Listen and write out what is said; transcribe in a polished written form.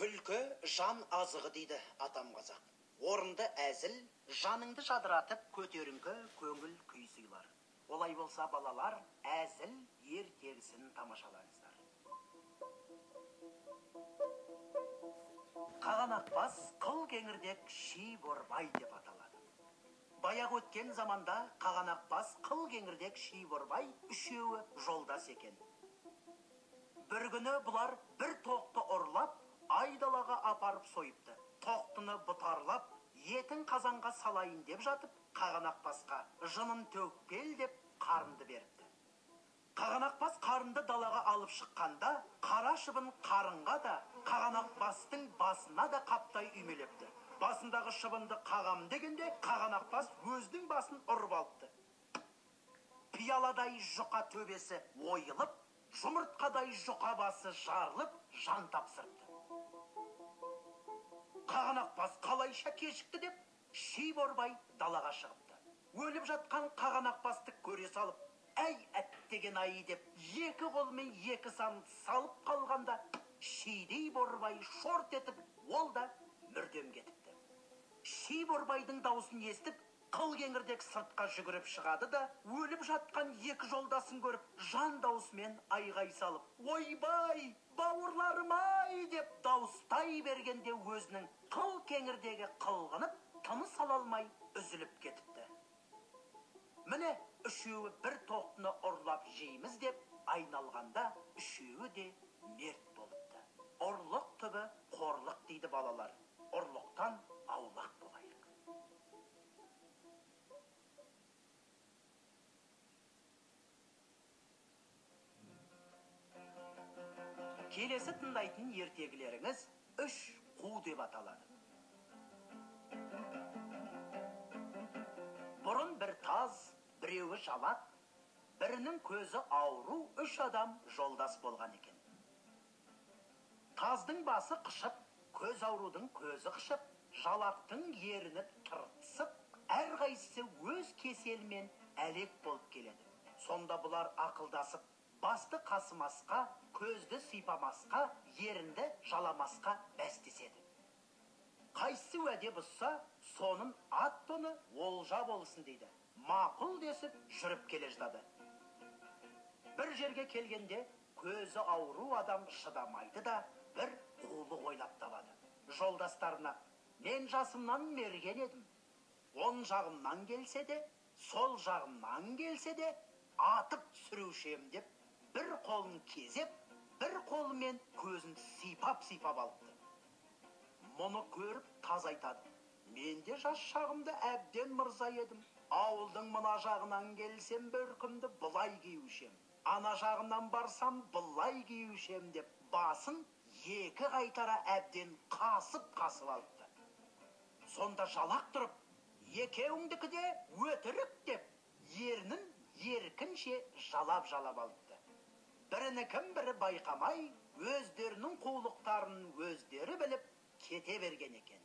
Күлкі жан азығы дейді атам қазақ. Орынды әзіл, жаныңды жадыратып көтеріңкі көңіл күй сыйлар. Олай болса балалар, әзіл ертегісін тамашалаңыздар. Қағанақбас қыл кеңірдек ши борбай деп аталады. Баяғы өткен заманда Қағанақбас қыл кеңірдек ши борбай үшеуі жолдас екен. Bir күні бұлар бір тоқты ұрлап, айдалаға апарып сойыпты. Тоқтыны бұтарлап, етін қазанға салайын деп жатып, Қағанақбасқа жынын төгіп кел деп қарынды беріпті. Қағанақбас қарынды далаға алып шыққанда, қара шыбын қарынға да, Қағанақбастың басына да қаптай үймелепті. Басындағы шыбынды қағам дегенде, Қағанақбас өздің басын ұрып алыпты. Пияладай жұқа төбесі ойылып, жұмыртқадай жұқа басы жарылып, жан тапсырыпты. Қағанақбас қалайша кешікті деп, ши борбай далаға шығыпты. Өліп жатқан Қағанақбасты көре салып, әй әттеген ай деп, екі қолмен екі санын салып қалғанда, шидей борбай шорт етіп, ол да мүрдем кетіпті. Ши борбайдың даусын естіп, қыл кеңірдек сыртқа жүгіріп шығады да, өліп жатқан екі жолдасын көріп, жан даусымен айғай салып, ойбай, бауырларым-ай деп дауыстай бергенде өзінің қыл кеңірдегі қылғынып, тыныс ала алмай үзіліп кетіпті. Міне, үшеуі бір тоқтыны ұрлап жейміз деп айналғанда, үшеуі де мерт болыпты. Ұрлық түбі қорлық дейді балалар. Ұрлықтан аулақ болайық. Келесі тыңдайтын ертегілеріңіз үш қу деп аталады. Бұрын бір таз, біреуі жалақ, бірінің көзі ауру, үш адам жолдас болған екен. Таздың басы қышып, көз аурудың көзі қышып, жалақтың ерініп тыртысып, әрқайсысы өз кеселмен әлек болып келеді. Сонда бұлар ақылдасып, басты қасымасқа, көзді сипамасқа, ерінді жаламасқа бәстеседі. Қайсы уәде бұзса, соның ат-тоны олжа болсын дейді. Мақұл десіп жүріп келе жатады. Бір жерге келгенде көзі ауру адам шыдамайды да бір қулық ойлап табады. Жолдастарына, мен жасымнан мерген едім. Он жағымнан келсе де, сол жағымнан келсе де, атып сүрушем деп, бір қолын кезеп, бір қолымен көзін сипап-сипап алыпты. Мұны көріп таз айтады. Мен де жас шағымда әбден мырза едім. Ауылдың мына жағынан келсем бөркімді бұлай киюшем. Ана жағынан барсам бұлай киюшем деп, басын екі қайтара әбден қасып-қасып алыпты. Сонда жалақ тұрып, екеуіңдікі де өтірік деп, ернін еркінше жалап-жалап алыпты. Бірінікін бірі байқамай, өздерінің қулықтарын өздері біліп кете берген екен.